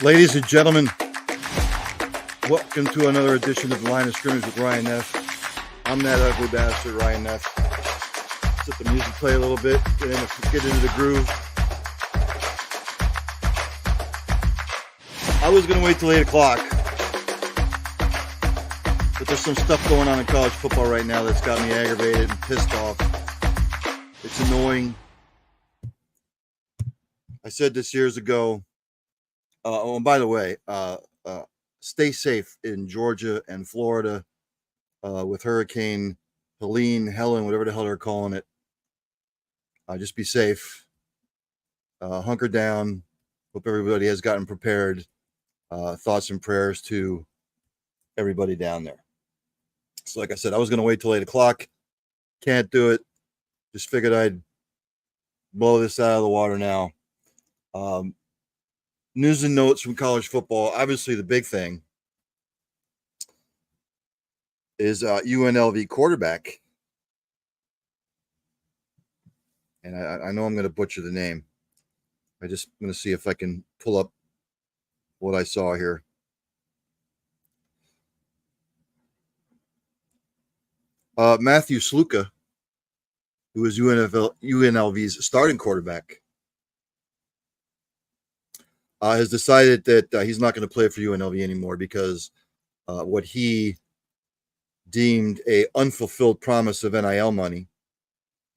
Ladies and gentlemen, welcome to another edition of Line of Scrimmage with Ryan Neff. I'm that ugly bastard, Ryan Neff. Let the music play a little bit, get into the groove. I was going to wait till 8 o'clock, but there's some stuff going on in college football right now that's got me aggravated and pissed off. It's annoying. I said this years ago. And by the way, stay safe in Georgia and Florida with Hurricane Helen, whatever the hell they're calling it. Just be safe. Hunker down. Hope everybody has gotten prepared. Thoughts and prayers to everybody down there. So like I said, I was going to wait till 8 o'clock. Can't do it. Just figured I'd blow this out of the water now. News and notes from college football. Obviously, the big thing is UNLV quarterback. And I know I'm going to butcher the name. I'm going to see if I can pull up what I saw here. Matthew Sluka, who is UNLV's starting quarterback, has decided that he's not going to play for UNLV anymore because what he deemed a unfulfilled promise of NIL money,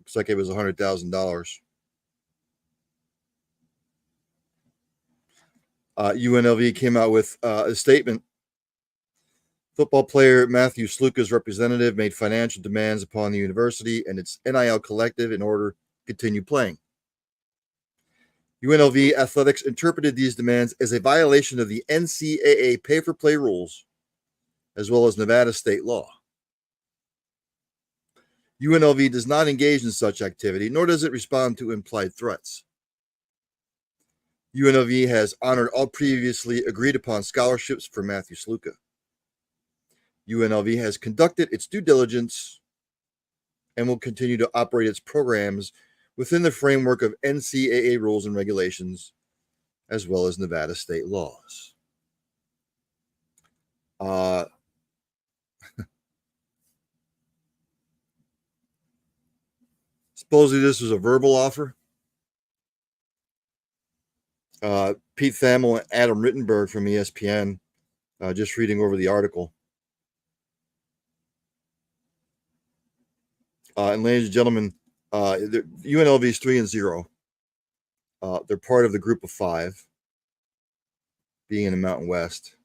looks like it was $100,000. UNLV came out with a statement. Football player Matthew Sluka's representative made financial demands upon the university and its NIL collective in order to continue playing. UNLV Athletics interpreted these demands as a violation of the NCAA pay-for-play rules, as well as Nevada state law. UNLV does not engage in such activity, nor does it respond to implied threats. UNLV has honored all previously agreed upon scholarships for Matthew Sluka. UNLV has conducted its due diligence and will continue to operate its programs within the framework of NCAA rules and regulations, as well as Nevada state laws. Supposedly this was a verbal offer. Pete Thamel and Adam Rittenberg from ESPN, just reading over the article. And ladies and gentlemen, UNLV is 3-0. They're part of the group of 5, being in the Mountain West,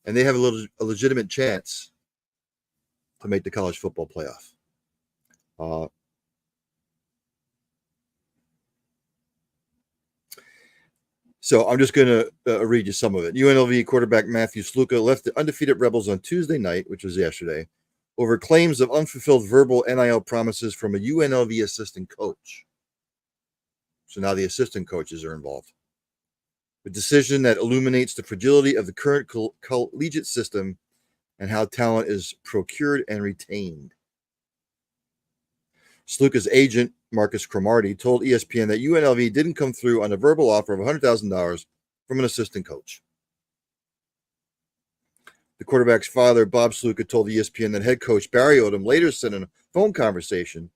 and they have a legitimate chance to make the college football playoff. So I'm just going to read you some of it. UNLV quarterback Matthew Sluka left the undefeated Rebels on Tuesday night, which was yesterday, over claims of unfulfilled verbal NIL promises from a UNLV assistant coach. So now the assistant coaches are involved. A decision that illuminates the fragility of the current collegiate system and how talent is procured and retained. Sluka's agent, Marcus Cromartie, told ESPN that UNLV didn't come through on a verbal offer of $100,000 from an assistant coach. The quarterback's father, Bob Sluka, told ESPN that head coach Barry Odom later said in a phone conversation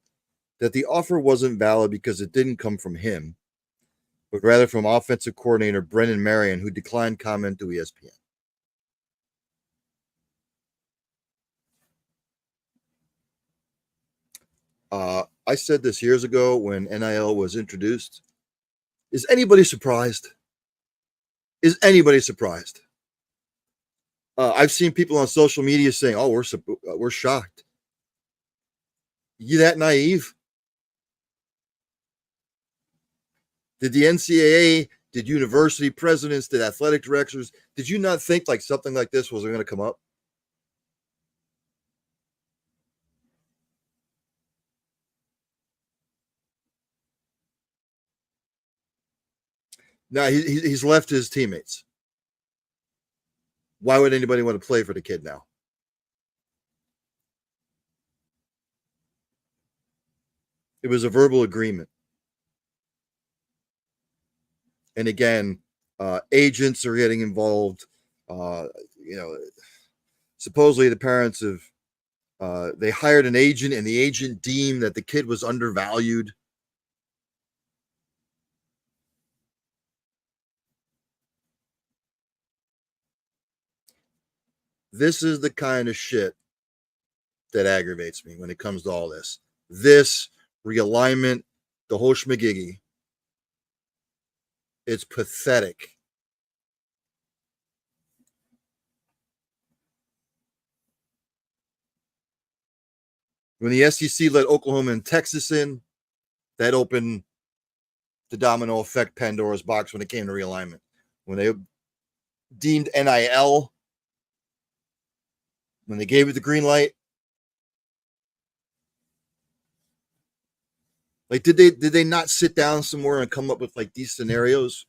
that the offer wasn't valid because it didn't come from him, but rather from offensive coordinator Brendan Marion, who declined comment to ESPN. I said this years ago when NIL was introduced. Is anybody surprised? Is anybody surprised? I've seen people on social media saying, "Oh, we're shocked." You that naive? Did the NCAA, did university presidents, did athletic directors, did you not think like something like this was going to come up? No, he's left his teammates. Why would anybody want to play for the kid now? It was a verbal agreement. And again, Agents are getting involved. You know, supposedly the parents have they hired an agent, and the agent deemed that the kid was undervalued. This is the kind of shit that aggravates me when it comes to all this. This realignment, the whole schmagiggy, it's pathetic. When the SEC let Oklahoma and Texas in, that opened the domino effect Pandora's box when it came to realignment. When they deemed NIL, when they gave it the green light, like did they not sit down somewhere and come up with like these scenarios?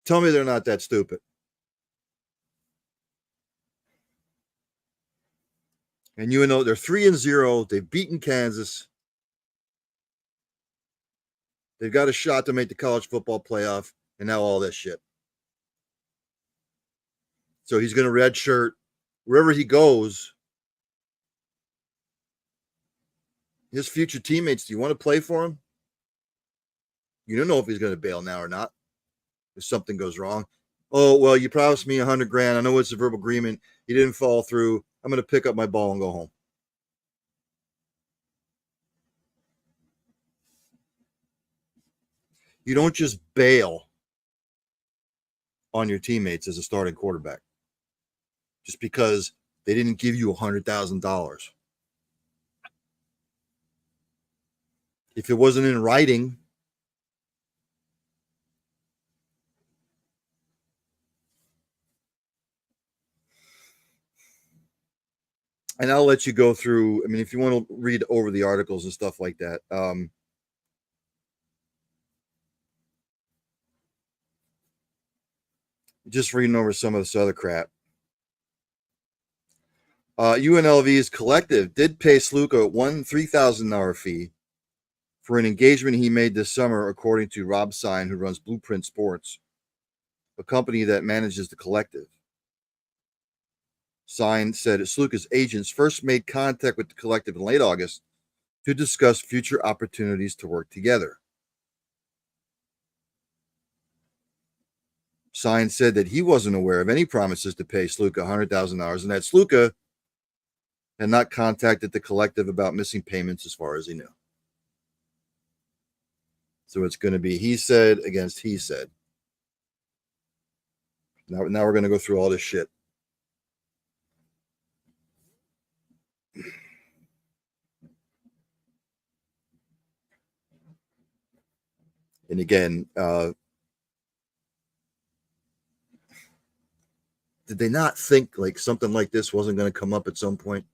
Tell me they're not that stupid. And you know they're 3-0. They've beaten Kansas. They've got a shot to make the college football playoff, and now all this shit. So he's going to redshirt wherever he goes. His future teammates, do you want to play for him? You don't know if he's going to bail now or not. If something goes wrong. Oh, well, you promised me $100,000. I know it's a verbal agreement. You didn't follow through. I'm going to pick up my ball and go home. You don't just bail on your teammates as a starting quarterback just because they didn't give you $100,000. If it wasn't in writing, and I'll let you go through. I mean, if you want to read over the articles and stuff like that. Just reading over some of this other crap. UNLV's collective did pay Sluka one $3,000 fee for an engagement he made this summer, according to Rob Sine, who runs Blueprint Sports, a company that manages the collective. Sine said Sluka's agents first made contact with the collective in late August to discuss future opportunities to work together. Sine said that he wasn't aware of any promises to pay Sluka $100,000 and that Sluka had not contacted the collective about missing payments as far as he knew. So it's going to be he said against he said. Now we're going to go through all this shit. And again, did they not think like something like this wasn't going to come up at some point?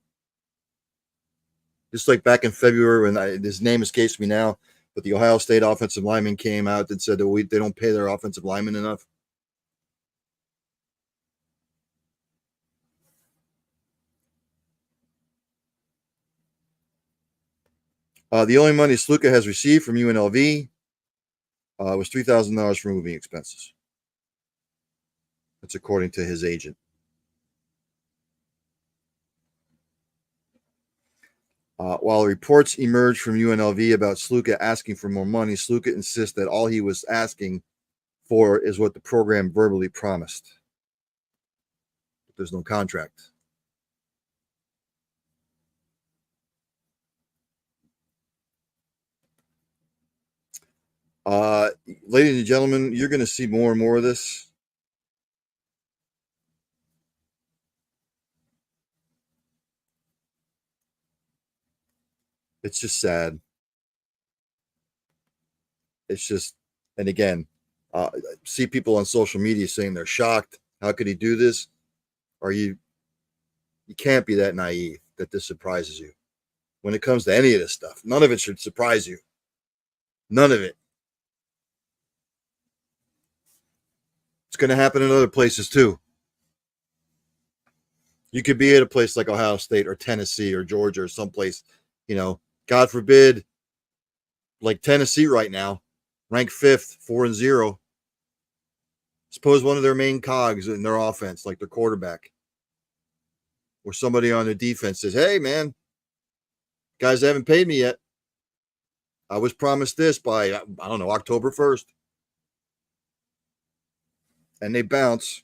Just like back in February when his name escapes me now, but the Ohio State offensive lineman came out and said that they don't pay their offensive linemen enough. The only money Sluka has received from UNLV was $3,000 for moving expenses. That's according to his agent. While reports emerged from UNLV about Sluka asking for more money, Sluka insists that all he was asking for is what the program verbally promised. But there's no contract. Ladies and gentlemen, you're going to see more and more of this. It's just sad. It's just, and again, see people on social media saying they're shocked. How could he do this? You can't be that naive that this surprises you. When it comes to any of this stuff, none of it should surprise you. None of it. It's going to happen in other places too. You could be at a place like Ohio State or Tennessee or Georgia or someplace, God forbid, like Tennessee right now. ranked 5th, 4-0. Suppose one of their main cogs in their offense, like their quarterback, or somebody on the defense says, "Hey, man, guys haven't paid me yet. I was promised this by, I don't know, October 1st." And they bounce.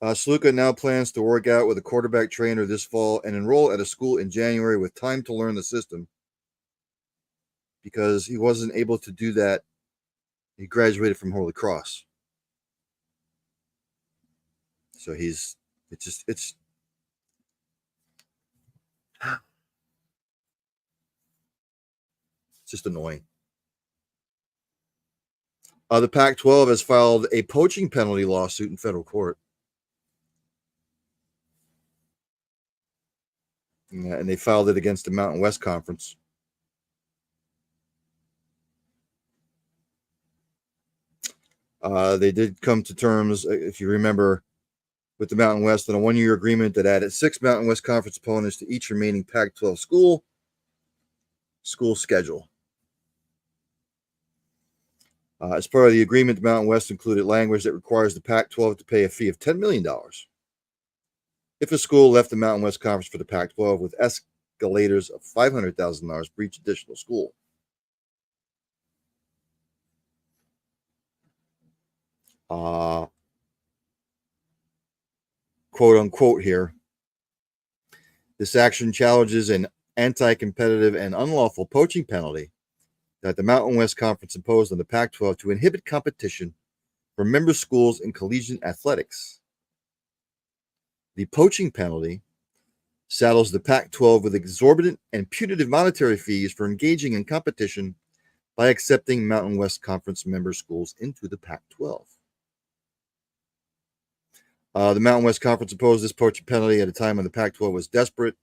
Sluka now plans to work out with a quarterback trainer this fall and enroll at a school in January with time to learn the system, because he wasn't able to do that. He graduated from Holy Cross. So it's just annoying. The Pac-12 has filed a poaching penalty lawsuit in federal court. And they filed it against the Mountain West Conference. They did come to terms, if you remember, with the Mountain West on a one-year agreement that added 6 Mountain West Conference opponents to each remaining Pac-12 school schedule. As part of the agreement, the Mountain West included language that requires the Pac-12 to pay a fee of $10 million if a school left the Mountain West Conference for the Pac-12 with escalators of $500,000 for each additional school. Quote unquote here, this action challenges an anti-competitive and unlawful poaching penalty that the Mountain West Conference imposed on the Pac-12 to inhibit competition for member schools in collegiate athletics. The poaching penalty saddles the Pac-12 with exorbitant and punitive monetary fees for engaging in competition by accepting Mountain West Conference member schools into the Pac-12. The Mountain West Conference imposed this poaching penalty at a time when the Pac-12 was desperate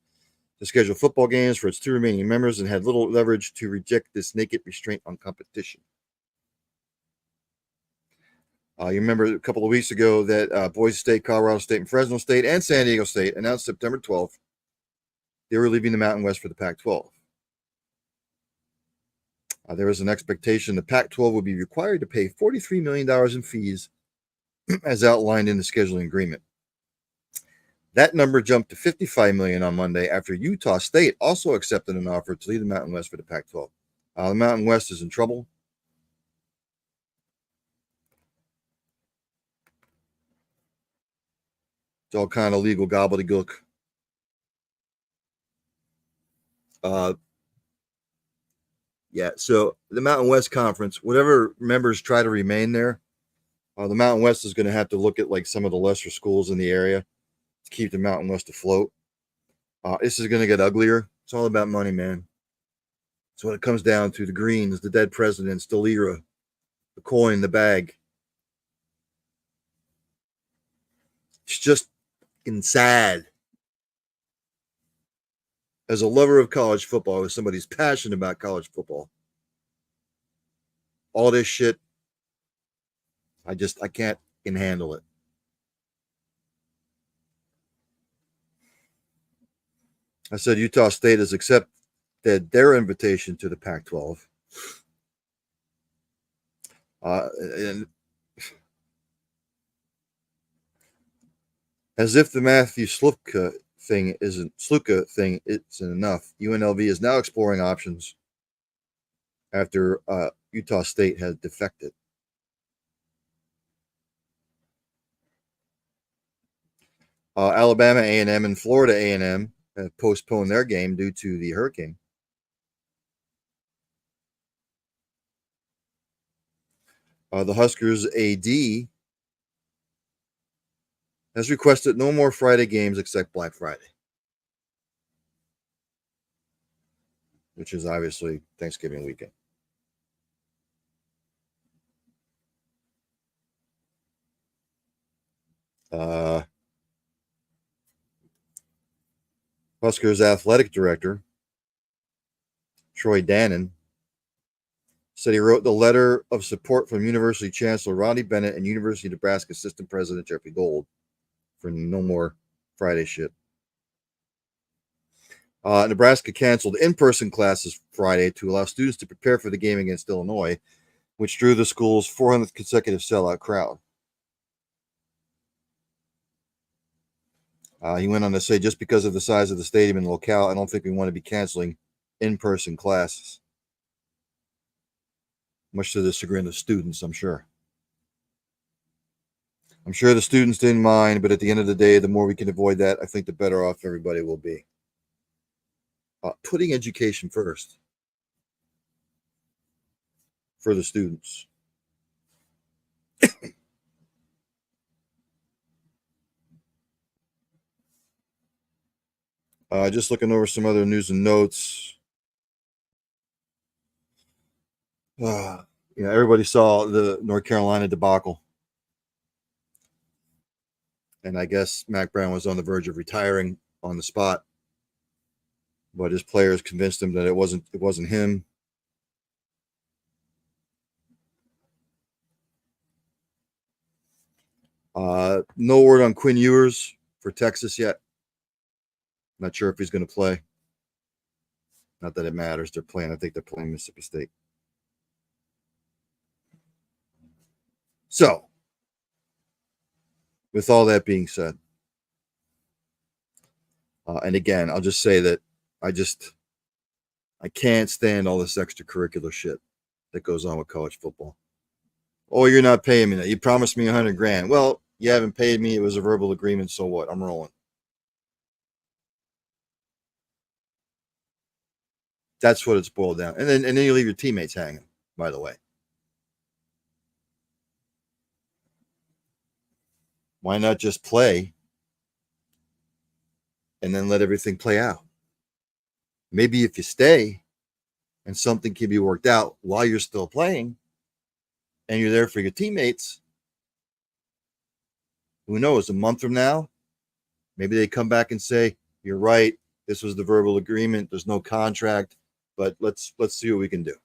to schedule football games for its 2 remaining members and had little leverage to reject this naked restraint on competition. You remember a couple of weeks ago that Boise State, Colorado State, and Fresno State, and San Diego State announced September 12th they were leaving the Mountain West for the Pac-12. There was an expectation the Pac-12 would be required to pay $43 million in fees as outlined in the scheduling agreement. That number jumped to $55 million on Monday after Utah State also accepted an offer to leave the Mountain West for the Pac-12. The Mountain West is in trouble. It's all kind of legal gobbledygook. So the Mountain West Conference, whatever members try to remain there, the Mountain West is going to have to look at like some of the lesser schools in the area to keep the Mountain West afloat. This is going to get uglier. It's all about money, man. So when it comes down to the greens, the dead presidents, the lira, the coin, the bag, it's just sad. As a lover of college football, as somebody who's passionate about college football, all this shit, I can't handle it. I said Utah State has accepted their invitation to the Pac-12. And as if the Matthew Sluka thing isn't enough, UNLV is now exploring options after Utah State has defected. Alabama A&M and Florida A&M have postponed their game due to the hurricane. The Huskers AD has requested no more Friday games except Black Friday, which is obviously Thanksgiving weekend. Huskers athletic director, Troy Dannon, said he wrote the letter of support from University Chancellor Ronnie Bennett and University of Nebraska Assistant President Jeffrey Gold for no more Friday shit. Nebraska canceled in-person classes Friday to allow students to prepare for the game against Illinois, which drew the school's 400th consecutive sellout crowd. He went on to say, just because of the size of the stadium and locale, I don't think we want to be canceling in-person classes. Much to the chagrin of students, I'm sure. I'm sure the students didn't mind, but at the end of the day, the more we can avoid that, I think the better off everybody will be. Putting education first for the students. Just looking over some other news and notes. Everybody saw the North Carolina debacle. And I guess Mac Brown was on the verge of retiring on the spot, but his players convinced him that it wasn't him. No word on Quinn Ewers for Texas yet. Not sure if he's going to play. Not that it matters. They're playing. I think they're playing Mississippi State. So, with all that being said, and again, I'll just say that I can't stand all this extracurricular shit that goes on with college football. Oh, you're not paying me that. You promised me $100,000. Well, you haven't paid me. It was a verbal agreement. So what? I'm rolling. That's what it's boiled down. And then you leave your teammates hanging, by the way. Why not just play and then let everything play out? Maybe if you stay and something can be worked out while you're still playing and you're there for your teammates, who knows, a month from now, maybe they come back and say, you're right, this was the verbal agreement, there's no contract, but let's see what we can do.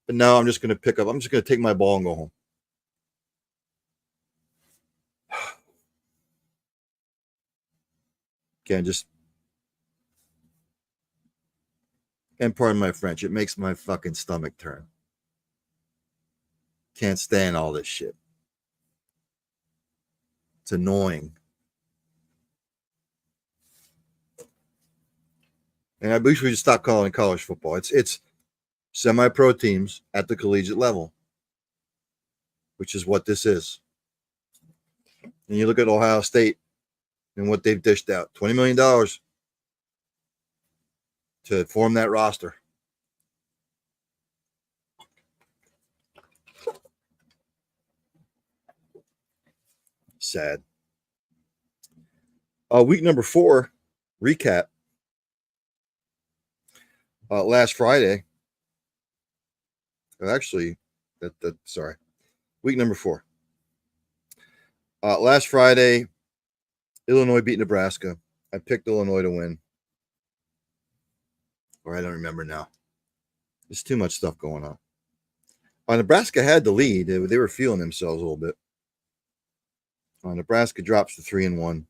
But now I'm just going to take my ball and go home. Again, and pardon my French, it makes my fucking stomach turn. Can't stand all this shit. It's annoying. And I wish we should stop calling it college football. It's semi-pro teams at the collegiate level, which is what this is. And you look at Ohio State and what they've dished out, $20 million to form that roster. Sad. Week number 4 recap. Last Friday. Actually, sorry. Week number 4. Last Friday, Illinois beat Nebraska. I picked Illinois to win. Or I don't remember now. There's too much stuff going on. Nebraska had the lead. They were feeling themselves a little bit. Nebraska drops to 3-1.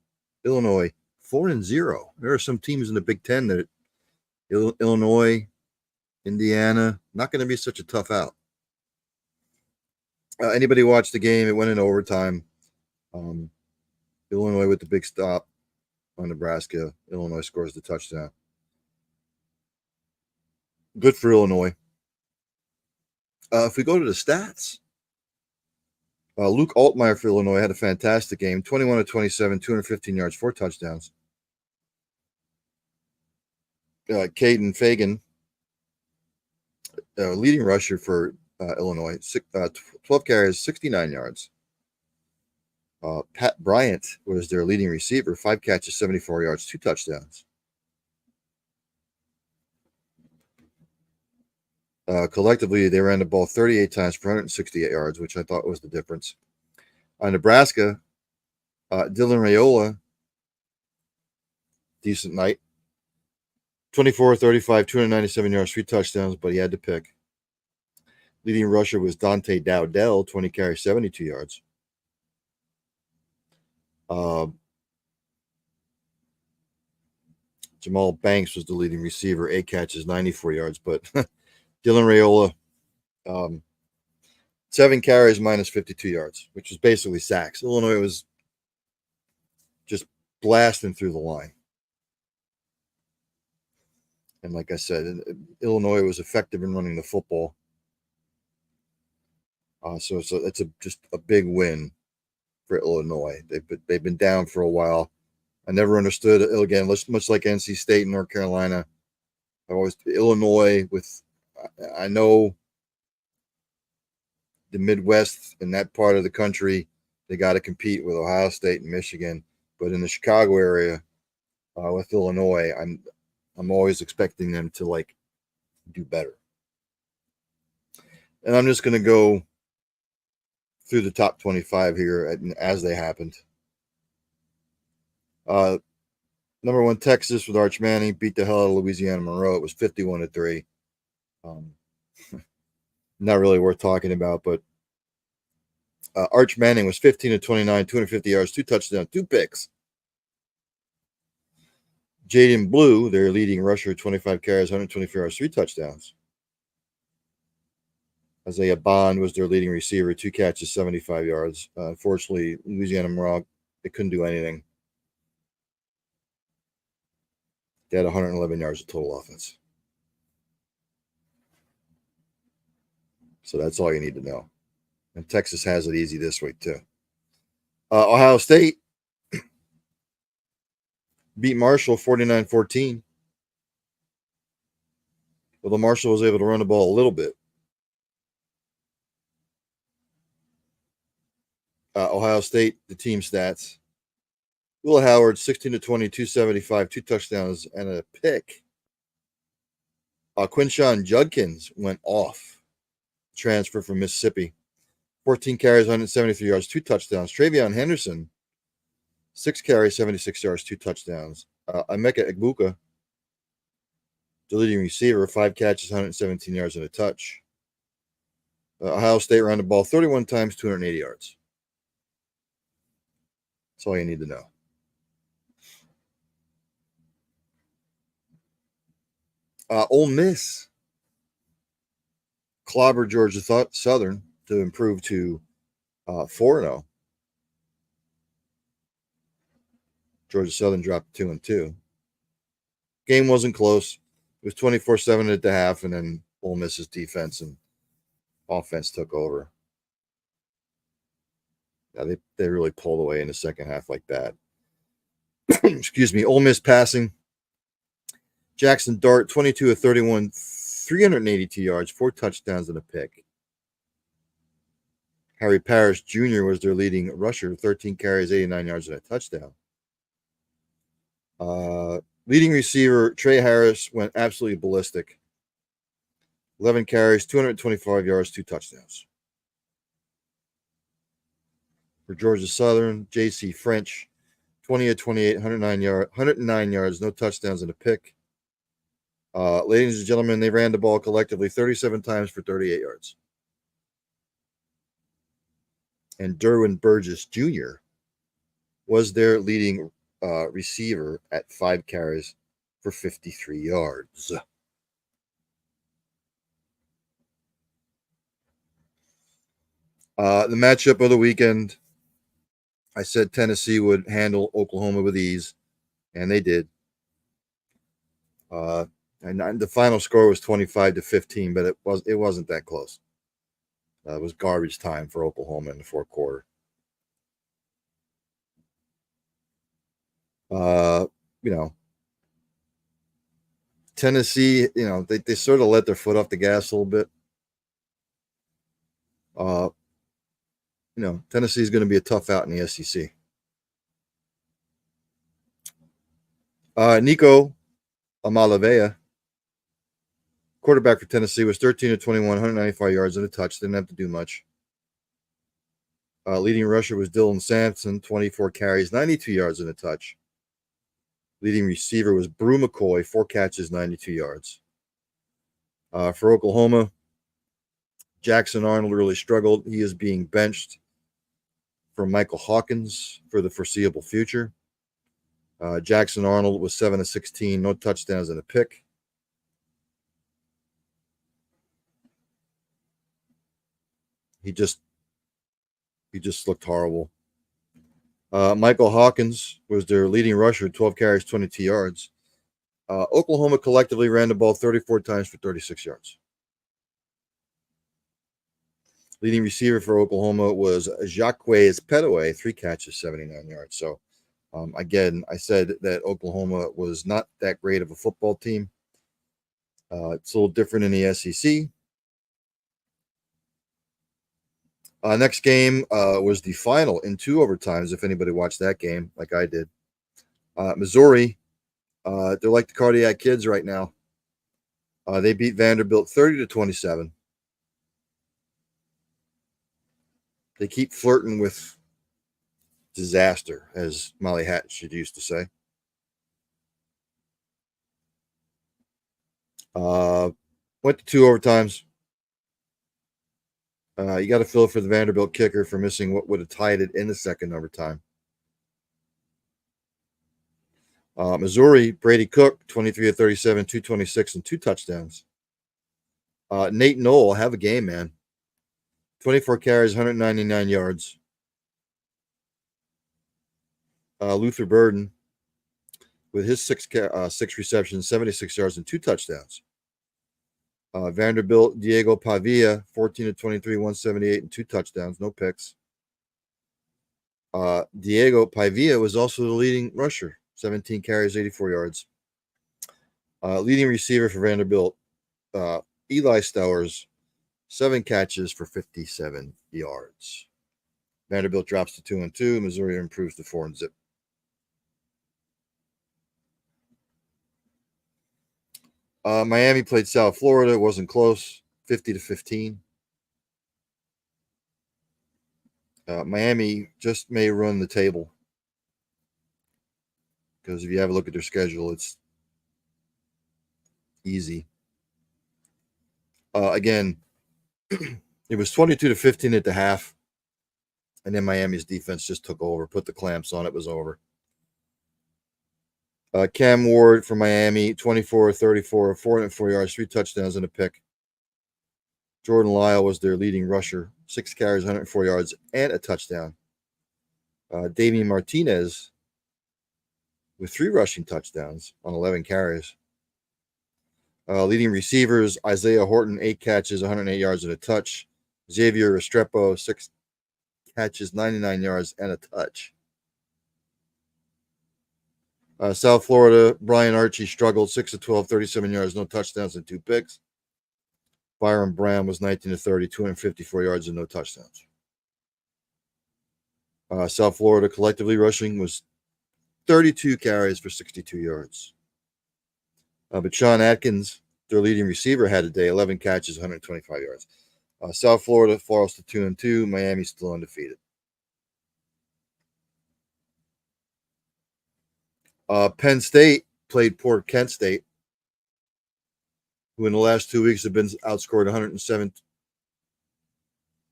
Illinois 4-0. There are some teams in the Big Ten that Illinois, Indiana, not going to be such a tough out. Anybody watch the game? It went in overtime. Illinois with the big stop on Nebraska. Illinois scores the touchdown. Good for Illinois. If we go to the stats, Luke Altmaier for Illinois had a fantastic game. 21 of 27, 215 yards, 4 touchdowns. Caden Fagan, leading rusher for Illinois, 12 carries, 69 yards. Pat Bryant was their leading receiver, 5 catches, 74 yards, 2 touchdowns. Collectively, they ran the ball 38 times for 168 yards, which I thought was the difference. Nebraska, Dylan Raiola, decent night. 24 35, 297 yards, 3 touchdowns, but he had to pick. Leading rusher was Dante Dowdell, 20 carries, 72 yards. Jamal Banks was the leading receiver, 8 catches, 94 yards. But Dylan Raiola, 7 carries, minus 52 yards, which was basically sacks. Illinois was just blasting through the line. And like I said, Illinois was effective in running the football. So it's just a big win for Illinois. They've been down for a while. I never understood, again, much like NC State and North Carolina. Illinois I know the Midwest and that part of the country, they got to compete with Ohio State and Michigan. But in the Chicago area, with Illinois, I'm always expecting them to do better. And I'm just going to go through the top 25 here as they happened. Number 1, Texas with Arch Manning beat the hell out of Louisiana Monroe. It was 51-3. Not really worth talking about, but Arch Manning was 15-29, 250 yards, 2 touchdowns, 2 picks. Jaden Blue, their leading rusher, 25 carries, 124 yards, 3 touchdowns. Isaiah Bond was their leading receiver, 2 catches, 75 yards. Unfortunately, Louisiana Monroe, they couldn't do anything. They had 111 yards of total offense. So that's all you need to know. And Texas has it easy this week, too. Ohio State beat Marshall 49-14. Although Marshall was able to run the ball a little bit. Ohio State, the team stats. Will Howard, 16-20, 275, 2 touchdowns, and a pick. Quinshawn Judkins went off. Transfer from Mississippi. 14 carries, 173 yards, 2 touchdowns. Travion Henderson, 6 carries, 76 yards, 2 touchdowns. Emeka Egbuka, the leading receiver, 5 catches, 117 yards, and a touch. Ohio State ran the ball 31 times, 280 yards. That's all you need to know. Ole Miss clobbered Georgia Southern to improve to 4-0. Georgia Southern dropped 2-2. Game wasn't close. It was 24-7 at the half, and then Ole Miss's defense and offense took over. Yeah, they really pulled away in the second half like that. Excuse me. Ole Miss passing. Jackson Dart, 22-31, 382 yards, 4 touchdowns, and a pick. Harry Parrish Jr. was their leading rusher, 13 carries, 89 yards, and a touchdown. Leading receiver Trey Harris went absolutely ballistic. 11 carries, 225 yards, 2 touchdowns. For Georgia Southern, J.C. French, 20-28, 109 yards, no touchdowns, and a pick. Ladies and gentlemen, they ran the ball collectively 37 times for 38 yards. And Derwin Burgess Jr. was their leading receiver at 5 carries for 53 yards. The matchup of the weekend, I said Tennessee would handle Oklahoma with ease, and they did. And the final score was 25-15, but it wasn't that close. It was garbage time for Oklahoma in the fourth quarter. Tennessee, they sort of let their foot off the gas a little bit. Tennessee is going to be a tough out in the SEC. Nico Amalavea, quarterback for Tennessee, was 13-21, 195 yards and a touch. Didn't have to do much. Leading rusher was Dylan Sampson, 24 carries, 92 yards and a touch. Leading receiver was Brew McCoy, 4 catches, 92 yards. For Oklahoma, Jackson Arnold really struggled. He is being benched for Michael Hawkins for the foreseeable future. Jackson Arnold was 7 of 16, no touchdowns and a pick. He just looked horrible. Michael Hawkins was their leading rusher, 12 carries, 22 yards. Oklahoma collectively ran the ball 34 times for 36 yards. Leading receiver for Oklahoma was Jacques Petaway, 3 catches, 79 yards. So, again, I said that Oklahoma was not that great of a football team. It's a little different in the SEC. Next game was the final in 2 overtimes, if anybody watched that game like I did. Missouri, they're like the Cardiac Kids right now. They beat Vanderbilt 30-27. They keep flirting with disaster, as Molly Hatch used to say. Went to 2 overtimes. You got to feel for the Vanderbilt kicker for missing what would have tied it in the second overtime. Missouri, Brady Cook, 23 of 37, 226, and 2 touchdowns. Nate Knoll, have a game, man. 24 carries, 199 yards. Luther Burden, with his 6 receptions, 76 yards, and 2 touchdowns. Vanderbilt, Diego Pavia, 14 of 23, 178, and 2 touchdowns, no picks. Diego Pavia was also the leading rusher, 17 carries, 84 yards. Leading receiver for Vanderbilt, Eli Stowers, 7 catches for 57 yards. Vanderbilt drops to 2-2. Missouri improves to 4-zip. Miami played South Florida. It wasn't close, 50-15. Miami just may run the table, because if you have a look at their schedule, it's easy. Again, it was 22-15 at the half, and then Miami's defense just took over, put the clamps on. It was over. Cam Ward for Miami, 24-34, 404 yards, 3 touchdowns, and a pick. Jordan Lyle was their leading rusher, 6 carries, 104 yards, and a touchdown. Damian Martinez with 3 rushing touchdowns on 11 carries. Leading receivers, Isaiah Horton, 8 catches, 108 yards, and a touch. Xavier Restrepo, 6 catches, 99 yards, and a touch. South Florida, Brian Archie struggled, 6 of 12, 37 yards, no touchdowns, and 2 picks. Byron Brown was 19 of 30, 254 yards, and no touchdowns. South Florida collectively rushing was 32 carries for 62 yards. But Sean Atkins, their leading receiver, had a day, 11 catches, 125 yards. South Florida falls to 2-2. Miami still undefeated. Penn State played poor Kent State, who in the last 2 weeks have been outscored 107.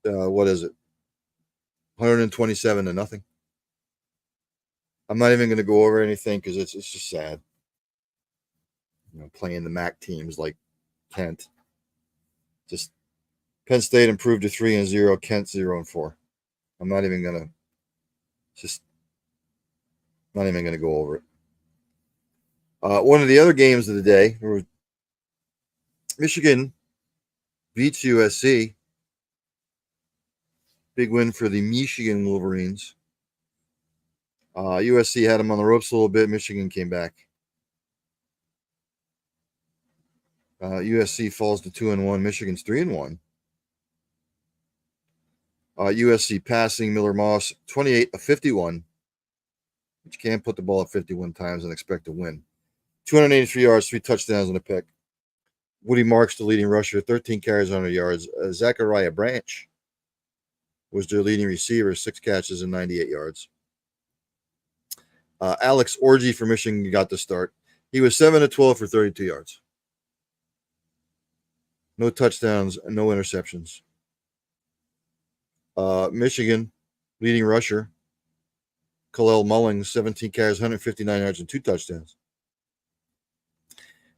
127-0. I'm not even going to go over anything because it's just sad. Playing the MAC teams like Kent. Just Penn State improved to 3-0, Kent 0-4. I'm not even going to go over it. One of the other games of the day, Michigan beats USC. Big win for the Michigan Wolverines. USC had them on the ropes a little bit. Michigan came back. USC falls to 2-1. Michigan's 3-1. USC passing, Miller Moss, 28 of 51. But you can't put the ball at 51 times and expect to win. 283 yards, 3 touchdowns, and a pick. Woody Marks, the leading rusher, 13 carries, 100 yards. Zachariah Branch was their leading receiver, 6 catches and 98 yards. Alex Orji for Michigan got the start. He was 7 of 12 for 32 yards. No touchdowns and no interceptions. Michigan, leading rusher, Khalil Mullings, 17 carries, 159 yards, and 2 touchdowns.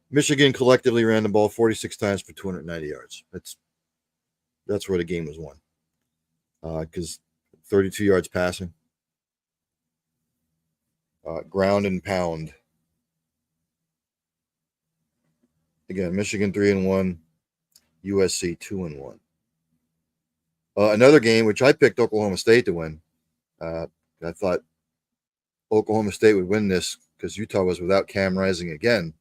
Michigan collectively ran the ball 46 times for 290 yards. That's where the game was won. Because 32 yards passing. Ground and pound. Again, Michigan 3-1, USC 2-1. Another game which I picked Oklahoma State to win. I thought Oklahoma State would win this because Utah was without Cam Rising again.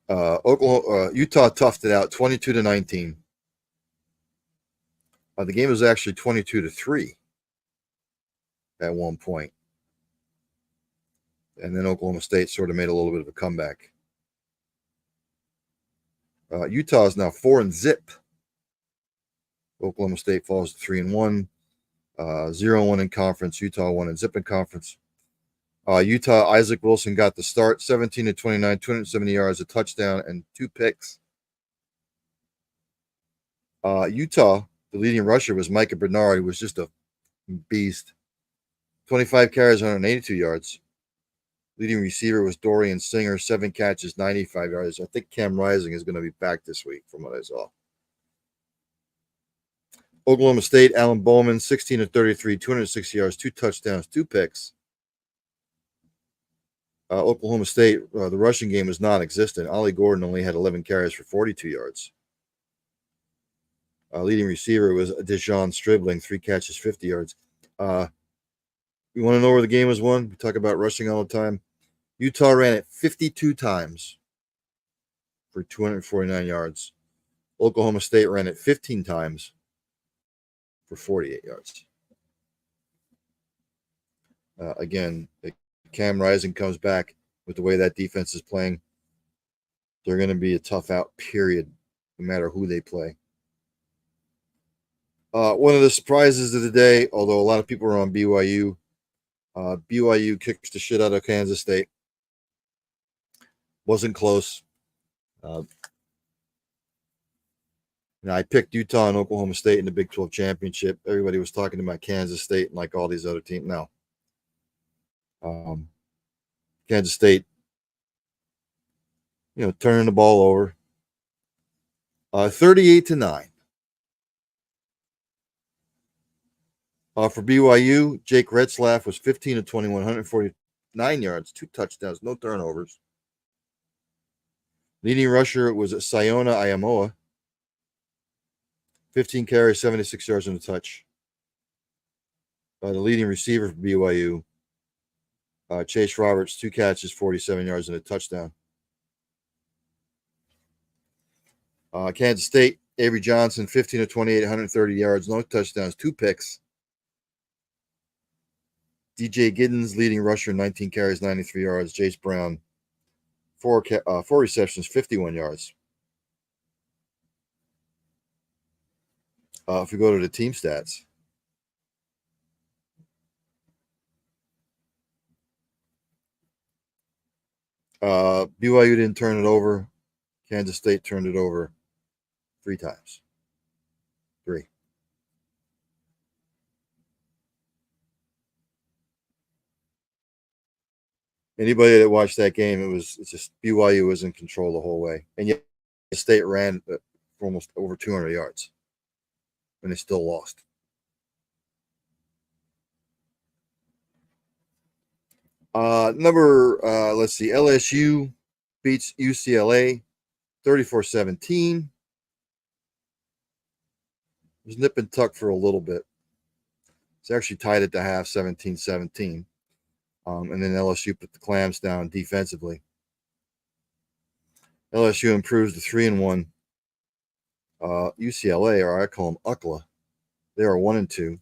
Utah toughed it out 22-19. The game was actually 22-3 at one point. And then Oklahoma State sort of made a little bit of a comeback. Utah is now 4-0. Oklahoma State falls to 3-1. 0-1 in conference. Utah 1-0 in conference. Utah, Isaac Wilson got the start, 17-29, 270 yards, a touchdown, and 2 picks. Utah, the leading rusher was Micah Bernard, who was just a beast. 25 carries, 182 yards. Leading receiver was Dorian Singer, 7 catches, 95 yards. I think Cam Rising is going to be back this week from what I saw. Oklahoma State, Alan Bowman, 16-33, 260 yards, 2 touchdowns, 2 picks. Oklahoma State, the rushing game was non-existent. Ollie Gordon only had 11 carries for 42 yards. Leading receiver was Dejon Stribling, 3 catches, 50 yards. You want to know where the game was won? We talk about rushing all the time. Utah ran it 52 times for 249 yards. Oklahoma State ran it 15 times for 48 yards. Again, Cam Rising comes back with the way that defense is playing. They're going to be a tough out, period, no matter who they play. One of the surprises of the day, although a lot of people are on BYU, BYU kicks the shit out of Kansas State. Wasn't close. I picked Utah and Oklahoma State in the Big 12 championship. Everybody was talking about Kansas State and like all these other teams. No. Kansas State, turning the ball over. 38-9. For BYU, Jake Retzlaff was 15-21, 149 yards, 2 touchdowns, no turnovers. Leading rusher was Siona Ayamoa, 15 carries, 76 yards and a touch. The leading receiver for BYU, Chase Roberts, 2 catches, 47 yards and a touchdown. Kansas State, Avery Johnson, 15-28, 130 yards, no touchdowns, 2 picks. DJ Giddens, leading rusher, 19 carries, 93 yards. Jace Brown, 4 receptions, 51 yards. If we go to the team stats, BYU didn't turn it over. Kansas State turned it over 3 times. 3. Anybody that watched that game, it's just BYU was in control the whole way. And yet the State ran for almost over 200 yards. And they still lost. Let's see, LSU beats UCLA 34-17. It was nip and tuck for a little bit. It's actually tied at the half, 17-17. And then LSU put the clams down defensively. LSU improves to 3-1. UCLA, or I call them UCLA, they are 1-2.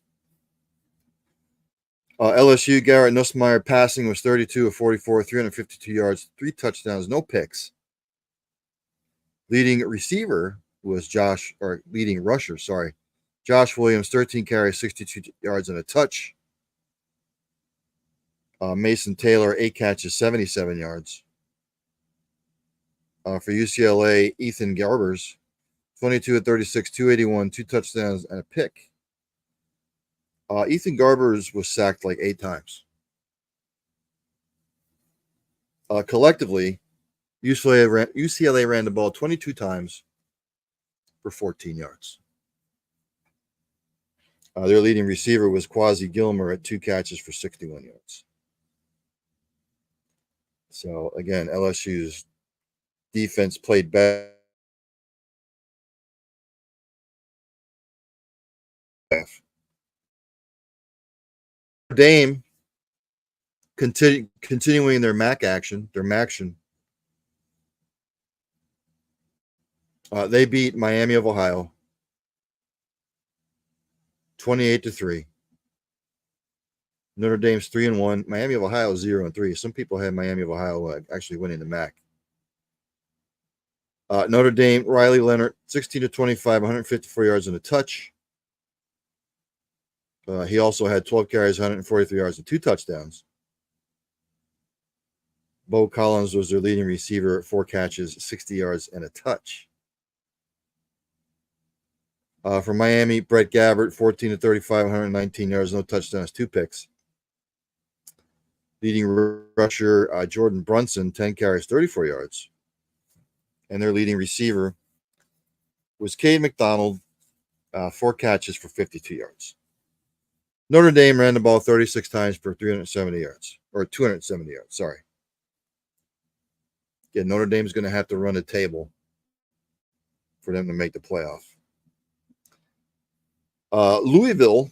LSU, Garrett Nussmeier passing was 32 of 44, 352 yards, 3 touchdowns, no picks. Leading receiver was leading rusher, Josh Williams, 13 carries, 62 yards and a touch. Mason Taylor, 8 catches, 77 yards. For UCLA, Ethan Garbers, 22 of 36, 281, 2 touchdowns and a pick. Ethan Garbers was sacked like 8 times. Collectively, UCLA ran the ball 22 times for 14 yards. Their leading receiver was Quasi Gilmer at 2 catches for 61 yards. So, again, LSU's defense played better. Dame continuing their MAC action, they beat Miami of Ohio 28-3. Notre Dame's 3-1. Miami of Ohio 0-3. Some people had Miami of Ohio actually winning the MAC. Notre Dame, Riley Leonard, 16-25, 154 yards and a touch. He also had 12 carries, 143 yards, and 2 touchdowns. Bo Collins was their leading receiver, 4 catches, 60 yards, and a touch. For Miami, Brett Gabbert, 14-35, 119 yards, no touchdowns, 2 picks. Leading rusher, Jordan Brunson, 10 carries, 34 yards. And their leading receiver was Cade McDonald, 4 catches for 52 yards. Notre Dame ran the ball 36 times for 370 yards, or 270 yards, sorry. Yeah, Notre Dame's going to have to run a table for them to make the playoff. Louisville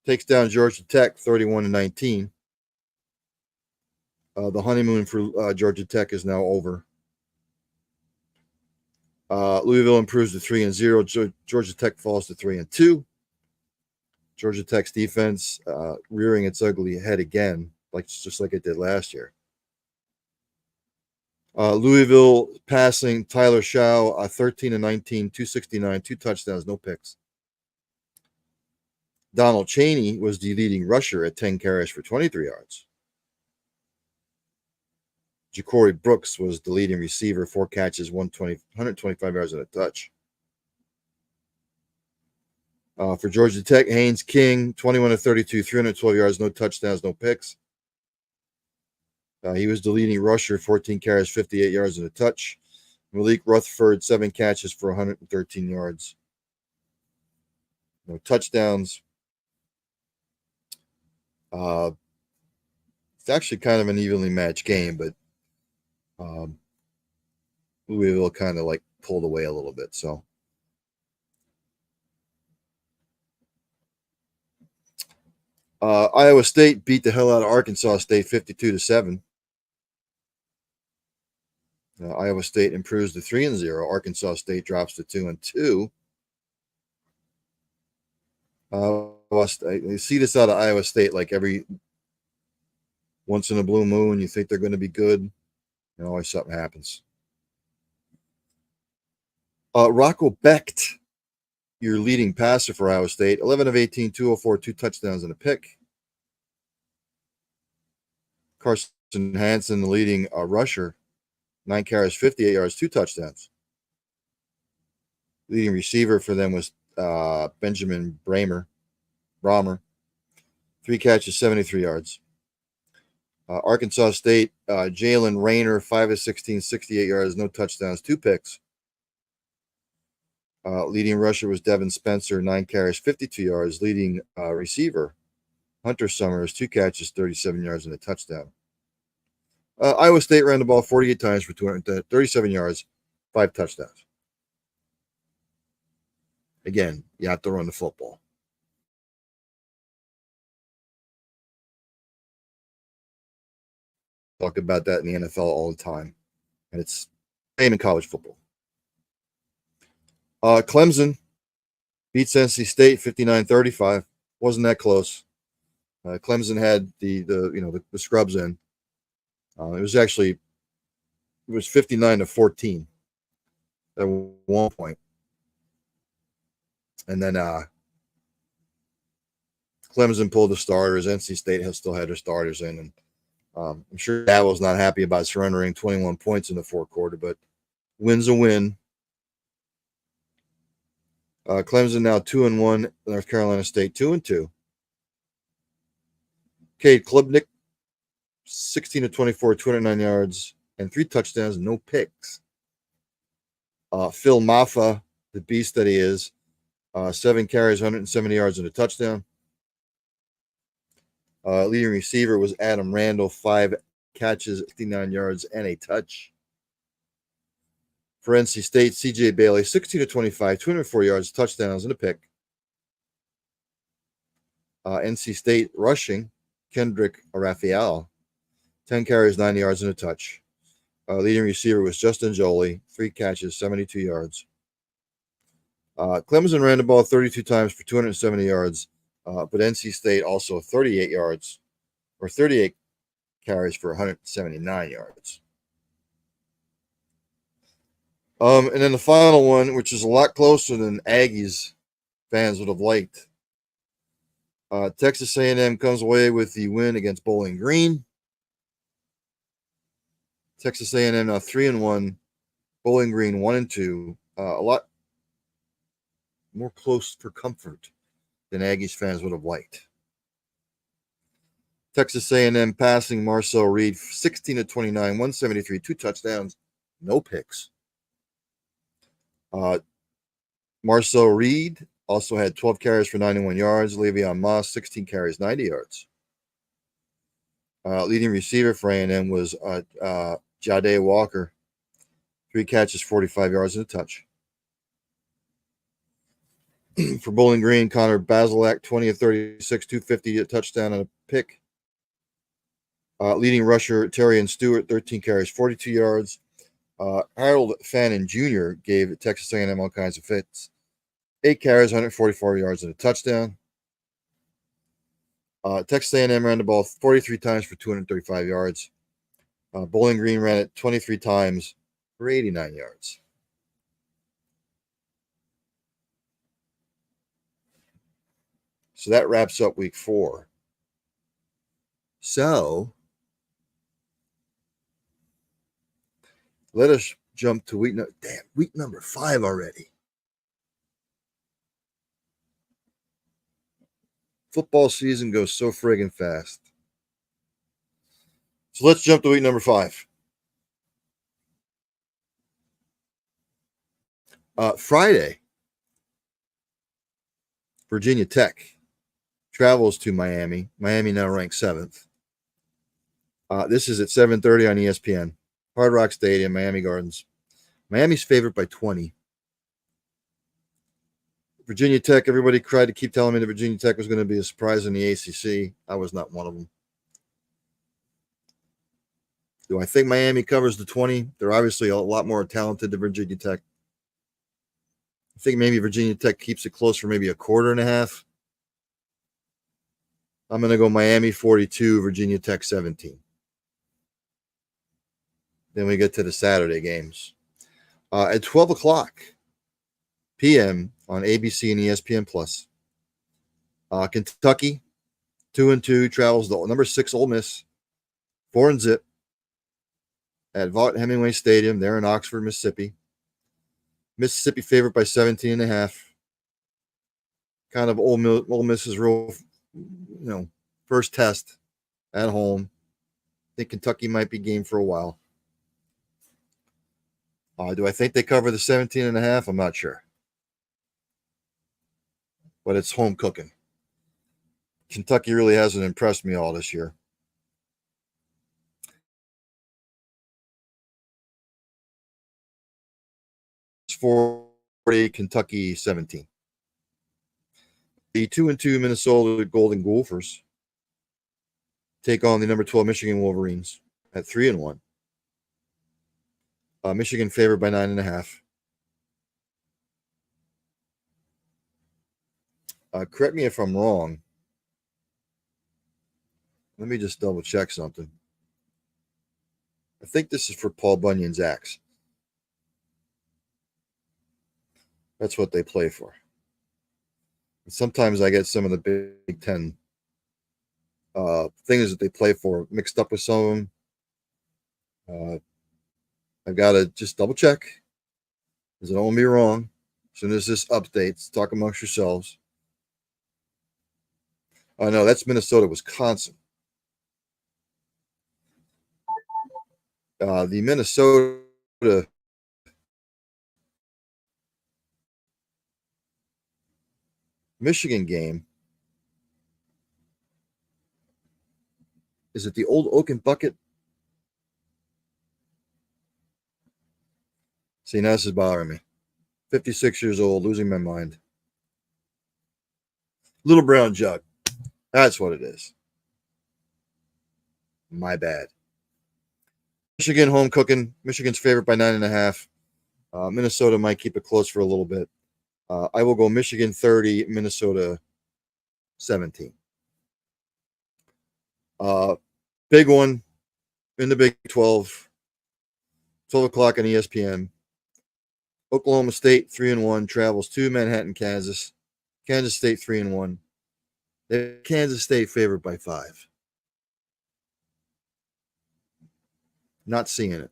takes down Georgia Tech 31-19. The honeymoon for Georgia Tech is now over. Louisville improves to 3-0. Georgia Tech falls to 3-2. Georgia Tech's defense rearing its ugly head again, just like it did last year. Louisville passing Tyler Shaw 13-19, 269, 2 touchdowns, no picks. Donald Chaney was the leading rusher at 10 carries for 23 yards. Ja'Cory Brooks was the leading receiver, 4 catches, 125 yards and a touch. For Georgia Tech, Haynes King, 21-32, 312 yards, no touchdowns, no picks. He was the leading rusher, 14 carries, 58 yards and a touch. Malik Rutherford, 7 catches for 113 yards. No touchdowns. It's actually kind of an evenly matched game, but Louisville kind of pulled away a little bit. So Iowa State beat the hell out of Arkansas State 52-7. Iowa State improves to 3-0. Arkansas State drops to 2-2. I see this out of Iowa State every once in a blue moon. You think they're going to be good, and always something happens. Rocco Becht, your leading passer for Iowa State, 11 of 18, 204, 2 touchdowns and a pick. Carson Hansen, the leading rusher, 9 carries, 58 yards, 2 touchdowns. Leading receiver for them was Benjamin Brahmer, 3 catches, 73 yards. Arkansas State, Jalen Rayner, 5 of 16, 68 yards, no touchdowns, 2 picks. Leading rusher was Devin Spencer, 9 carries, 52 yards. Leading receiver, Hunter Summers, 2 catches, 37 yards, and a touchdown. Iowa State ran the ball 48 times for 237 yards, 5 touchdowns. Again, you have to run the football. Talk about that in the NFL all the time. And it's same in college football. Clemson beats NC State 59-35. Wasn't that close. Clemson had the scrubs in. It was 59-14 at one point. And then Clemson pulled the starters. NC State still had their starters in. And I'm sure Dabo's not happy about surrendering 21 points in the fourth quarter, but win's a win. Clemson now 2-1. North Carolina State 2-2. Cade Klubnik, 16 to 24, 209 yards, and 3 touchdowns, no picks. Phil Maffa, the beast that he is, 7 carries, 170 yards, and a touchdown. Leading receiver was Adam Randall, 5 catches, 59 yards, and a touch. For NC State, C.J. Bailey, 16 to 25, 204 yards, touchdowns, and a pick. NC State rushing, Kendrick Raphael, 10 carries, 90 yards, and a touch. Leading receiver was Justin Jolie, 3 catches, 72 yards. Clemson ran the ball 32 times for 270 yards, but NC State also 38 yards, or 38 carries for 179 yards. And then the final one, which is a lot closer than Aggies fans would have liked. Texas A&M comes away with the win against Bowling Green. Texas A&M now 3-1, Bowling Green 1-2. A lot more close for comfort than Aggies fans would have liked. Texas A&M passing Marcel Reed 16 to 29, 173, 2 touchdowns, no picks. Marcel Reed also had 12 carries for 91 yards. Le'Veon Moss 16 carries, 90 yards. Leading receiver for A&M was Jade Walker, 3 catches, 45 yards, and a touch. For Bowling Green, Connor Bazelak, 20 of 36, 250, a touchdown and a pick. Leading rusher, Terrion Stewart, 13 carries, 42 yards. Harold Fannin Jr. gave Texas A&M all kinds of fits. 8 carries, 144 yards, and a touchdown. Texas A&M ran the ball 43 times for 235 yards. Bowling Green ran it 23 times for 89 yards. So that wraps up week 4. So let us jump to week number 5 already. Football season goes so friggin' fast. So let's jump to week number 5. Friday, Virginia Tech travels to Miami. Miami now ranked 7th. This is at 7:30 on ESPN. Hard Rock Stadium, Miami Gardens. Miami's favored by 20. Virginia Tech, everybody tried to keep telling me that Virginia Tech was going to be a surprise in the ACC. I was not one of them. Do I think Miami covers the 20? They're obviously a lot more talented than Virginia Tech. I think maybe Virginia Tech keeps it close for maybe a quarter and a half. I'm going to go Miami 42, Virginia Tech 17. Then we get to the Saturday games. At 12 o'clock p.m. on ABC and ESPN Plus. Kentucky, 2-2, travels to number 6 Ole Miss, 4-0 at Vaught-Hemingway Stadium there in Oxford, Mississippi. Mississippi favored by 17.5. Kind of Ole Miss's real, first test at home. I think Kentucky might be game for a while. Do I think they cover the 17.5? I'm not sure. But it's home cooking. Kentucky really hasn't impressed me all this year. It's 40, Kentucky 17. The 2-2 Minnesota Golden Gophers take on the number 12 Michigan Wolverines at 3-1. Michigan favored by 9.5. Correct me if I'm wrong. Let me just double check something. I think this is for Paul Bunyan's axe. That's what they play for. Sometimes I get some of the Big Ten things that they play for mixed up with some of them. I've got to just double check, because I don't want to be wrong. As soon as this updates, talk amongst yourselves. Oh, no, that's Minnesota, Wisconsin. The Minnesota Michigan game is it the old Oaken Bucket? See, now this is bothering me. 56 years old, losing my mind. Little brown jug. That's what it is. My bad. Michigan home cooking. Michigan's favorite by 9.5. Minnesota might keep it close for a little bit. I will go Michigan 30, Minnesota 17. Big one in the Big 12. 12 o'clock on ESPN. Oklahoma State 3-1 travels to Manhattan, Kansas. Kansas State 3-1. Kansas State favored by 5. Not seeing it.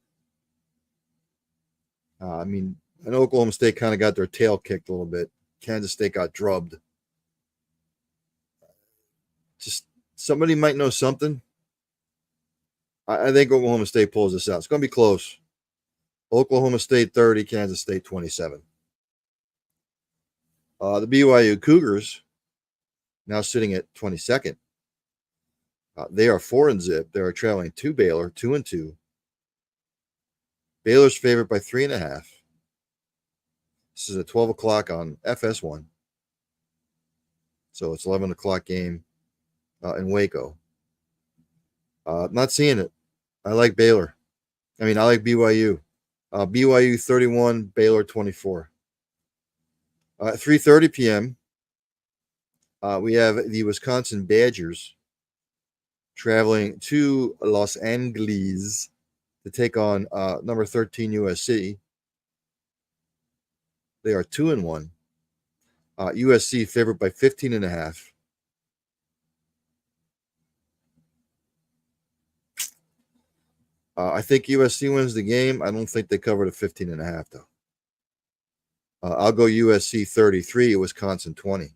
I mean, I know Oklahoma State kind of got their tail kicked a little bit. Kansas State got drubbed. Just somebody might know something. I think Oklahoma State pulls this out. It's going to be close. Oklahoma State 30, Kansas State 27. The BYU Cougars now sitting at 22nd. They are 4-0. They are traveling to Baylor, 2-2. Baylor's favored by 3.5. This is at 12 o'clock on FS1. So it's 11 o'clock game in Waco. Not seeing it. I like Baylor. I like BYU. BYU 31, Baylor 24. 3:30 p.m. We have the Wisconsin Badgers traveling to Los Angeles to take on number 13 USC. They are 2-1. USC favored by 15.5. I think USC wins the game. I don't think they cover the 15.5 though. I'll go USC 33, Wisconsin 20.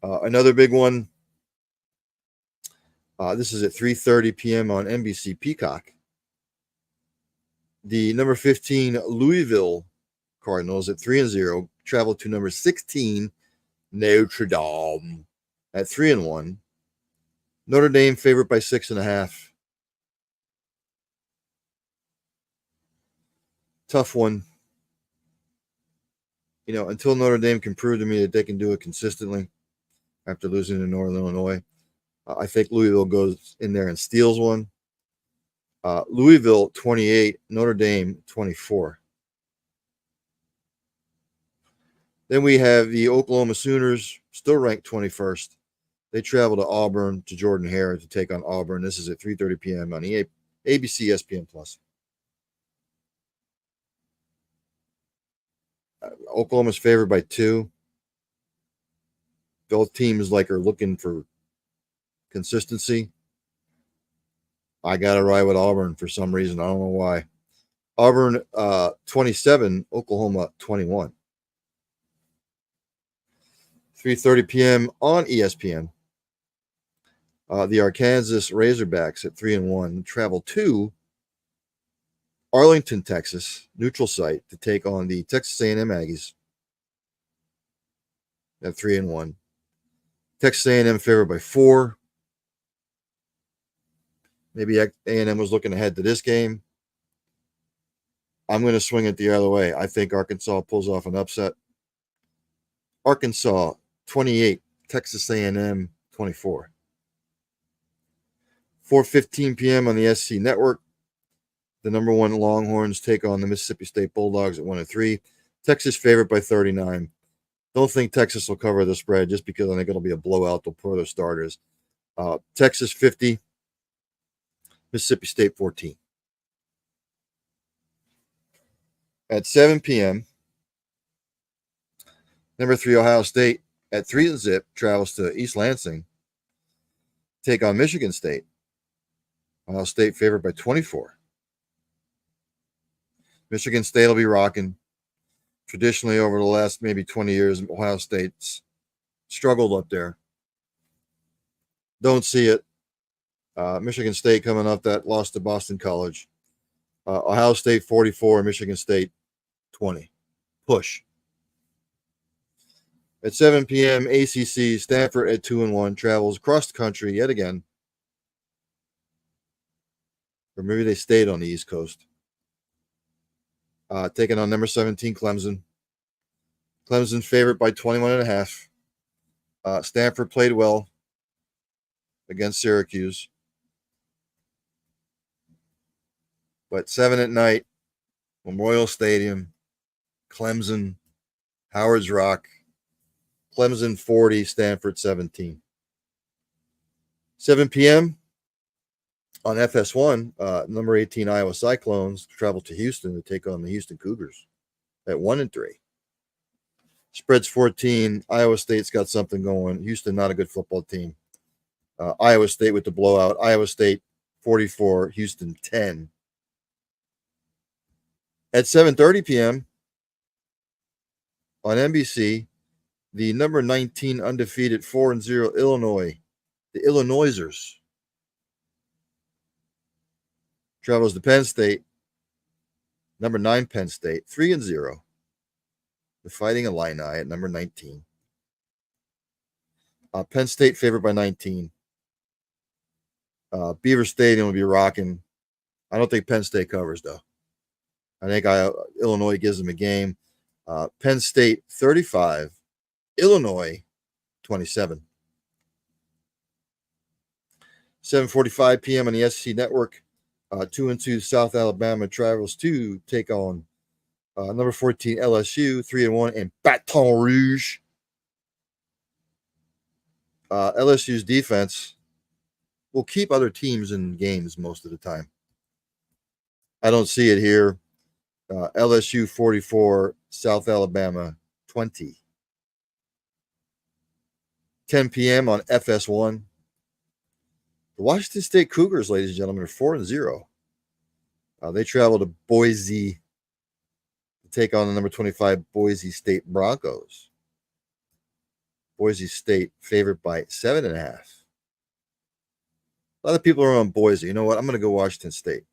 Another big one. This is at 3:30 p.m. on NBC Peacock. The number 15 Louisville Cardinals at 3-0 travel to number 16 Notre Dame at 3-1. Notre Dame favored by 6.5. Tough one. Until Notre Dame can prove to me that they can do it consistently after losing to Northern Illinois, I think Louisville goes in there and steals one. Louisville 28, Notre Dame 24. Then we have the Oklahoma Sooners, still ranked 21st. They travel to Auburn, to Jordan-Hare to take on Auburn. This is at 3:30 p.m. on ABC ESPN+. Oklahoma's favored by 2. Both teams are looking for consistency. I got to ride with Auburn for some reason. I don't know why. Auburn 27, Oklahoma 21. 3:30 p.m. on ESPN. The Arkansas Razorbacks at 3-1 travel to Arlington, Texas, neutral site to take on the Texas A&M Aggies at 3-1. Texas A&M favored by 4. Maybe A&M was looking ahead to this game. I'm going to swing it the other way. I think Arkansas pulls off an upset. Arkansas 28, Texas A&M 24. 4:15 p.m. on the SC Network. The number 1 Longhorns take on the Mississippi State Bulldogs at 1-3. Texas favored by 39. Don't think Texas will cover the spread just because I think it'll be a blowout. They'll pull their starters. Texas 50, Mississippi State 14. At 7 p.m., number 3 Ohio State at 3-0 travels to East Lansing. Take on Michigan State. Ohio State favored by 24. Michigan State will be rocking. Traditionally, over the last maybe 20 years, Ohio State's struggled up there. Don't see it. Michigan State coming off that loss to Boston College. Ohio State 44, Michigan State 20. Push. At 7 p.m., ACC, Stanford at 2-1, travels across the country yet again. Or maybe they stayed on the East Coast. Taking on number 17, Clemson. Clemson favored by 21.5. Stanford played well against Syracuse. But 7 at night, Memorial Stadium, Clemson, Howard's Rock, Clemson 40, Stanford 17. 7 p.m. on FS1, number 18 Iowa Cyclones travel to Houston to take on the Houston Cougars at 1-3. Spreads 14. Iowa State's got something going. Houston, not a good football team. Iowa State with the blowout. Iowa State 44, Houston 10. At 7:30 p.m. on NBC, the number 19 undefeated 4-0 Illinois, the Illinoisers, travels to Penn State, number 9 Penn State, 3-0. The Fighting Illini at number 19. Penn State favored by 19. Beaver Stadium will be rocking. I don't think Penn State covers, though. I think Illinois gives them a game. Penn State 35, Illinois 27. 7:45 p.m. on the SEC Network. 2-2 South Alabama travels to take on number 14 LSU, 3-1 in Baton Rouge. LSU's defense will keep other teams in games most of the time. I don't see it here. LSU 44, South Alabama 20. 10 p.m. on FS1. The Washington State Cougars, ladies and gentlemen, are 4-0. They travel to Boise to take on the number 25 Boise State Broncos. Boise State favored by 7.5. A lot of people are on Boise. You know what? I'm going to go Washington State.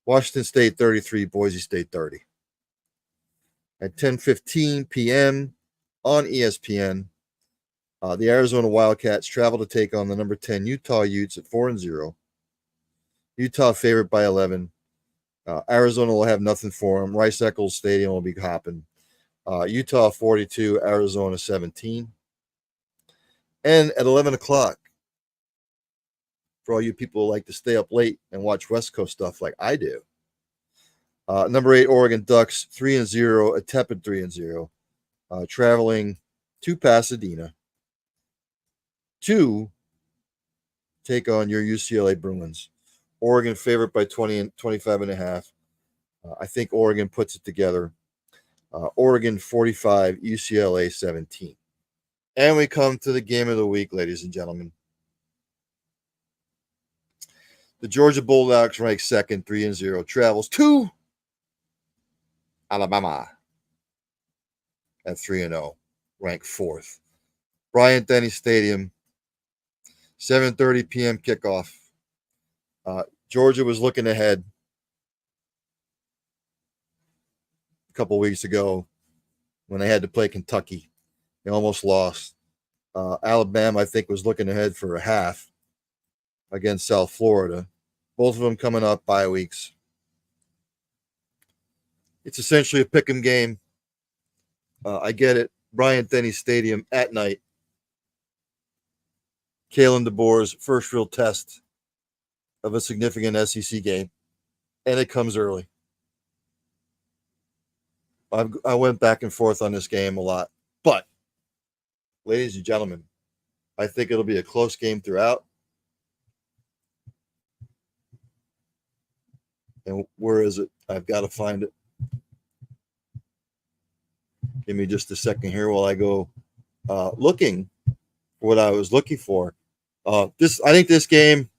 Washington State 33, Boise State 30. At 10:15 p.m. on ESPN, the Arizona Wildcats travel to take on the number 10 Utah Utes at 4-0. Utah favored by 11. Arizona will have nothing for them. Rice-Eccles Stadium will be hopping. Utah 42, Arizona 17. And at 11 o'clock, for all you people who like to stay up late and watch West Coast stuff like I do, number 8 Oregon Ducks 3-0, a tepid 3-0, traveling to Pasadena to take on your UCLA Bruins. Oregon favored by 20 and 25.5. I think Oregon puts it together. Oregon 45, UCLA 17. And we come to the game of the week, ladies and gentlemen. The Georgia Bulldogs rank second, 3-0, travels to Alabama at 3-0, ranked fourth. Bryant-Denny Stadium, 7:30 p.m. kickoff. Georgia was looking ahead a couple weeks ago when they had to play Kentucky. They almost lost. Alabama, I think, was looking ahead for a half against South Florida. Both of them coming up bye weeks. It's essentially a pick'em game. I get it. Bryant-Denny Stadium at night. Kalen DeBoer's first real test of a significant SEC game, and it comes early. I went back and forth on this game a lot, but, ladies and gentlemen, I think it'll be a close game throughout. And where is it? I've got to find it. Give me just a second here while I go looking for what I was looking for. I think this game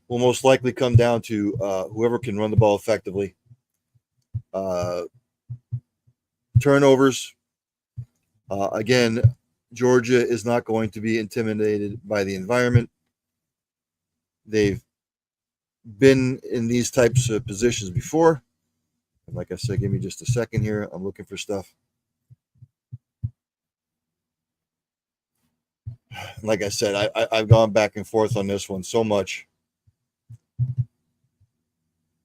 will most likely come down to whoever can run the ball effectively. Turnovers. Again, Georgia is not going to be intimidated by the environment. They've been in these types of positions before. And like I said, give me just a second here. I'm looking for stuff. Like I said, I've gone back and forth on this one so much.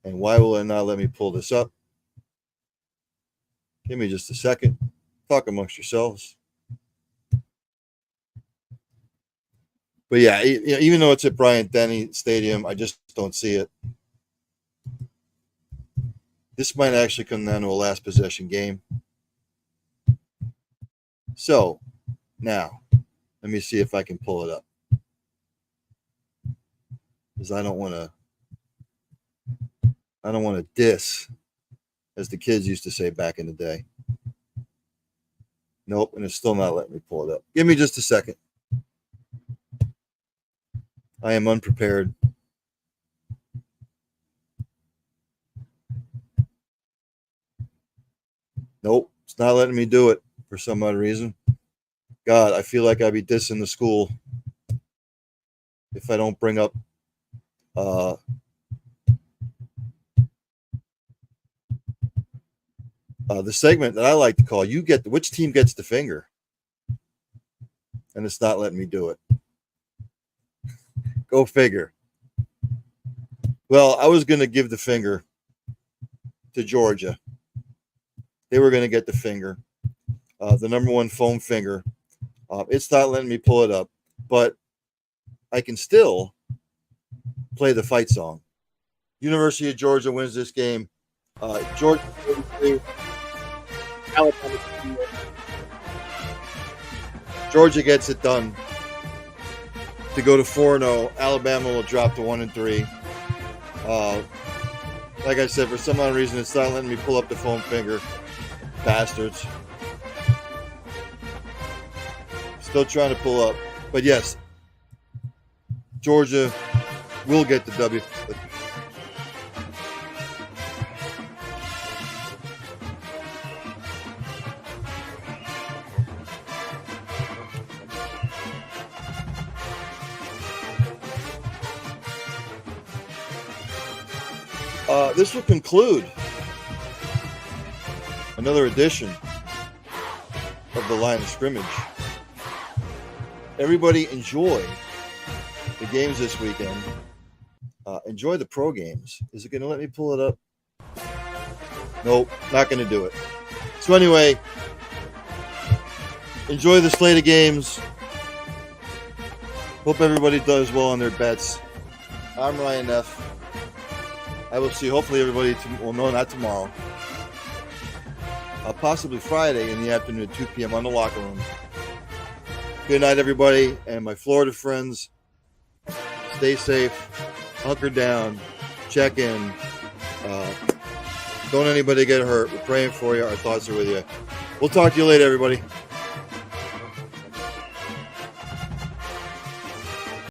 And why will it not let me pull this up? Give me just a second. Talk amongst yourselves. But yeah, even though it's at Bryant-Denny Stadium, I just don't see it. This might actually come down to a last possession game. So now, let me see if I can pull it up. Because I don't want to diss, as the kids used to say back in the day. Nope, and it's still not letting me pull it up. Give me just a second. I am unprepared. Nope, it's not letting me do it for some odd reason. God, I feel like I'd be dissing the school if I don't bring up the segment that I like to call which team gets the finger? And it's not letting me do it. Go figure. Well, I was going to give the finger to Georgia. They were going to get the finger, the number one foam finger. It's not letting me pull it up, but I can still play the fight song. University of Georgia wins this game. Georgia 43, Alabama. Georgia gets it done to go to 4-0. Alabama will drop to 1-3. Like I said, for some odd reason, it's not letting me pull up the foam finger. Bastards. Still trying to pull up. But yes, Georgia will get the W. This will conclude another edition of the Line of Scrimmage. Everybody enjoy the games this weekend. Enjoy the pro games. Is it going to let me pull it up? Nope, not going to do it. So anyway, enjoy the slate of games. Hope everybody does well on their bets. I'm Ryan F. I will see hopefully everybody, well, no, not tomorrow. Possibly Friday in the afternoon at 2 p.m. on the locker room. Good night, everybody, and my Florida friends. Stay safe, hunker down, check in. Don't anybody get hurt. We're praying for you. Our thoughts are with you. We'll talk to you later, everybody.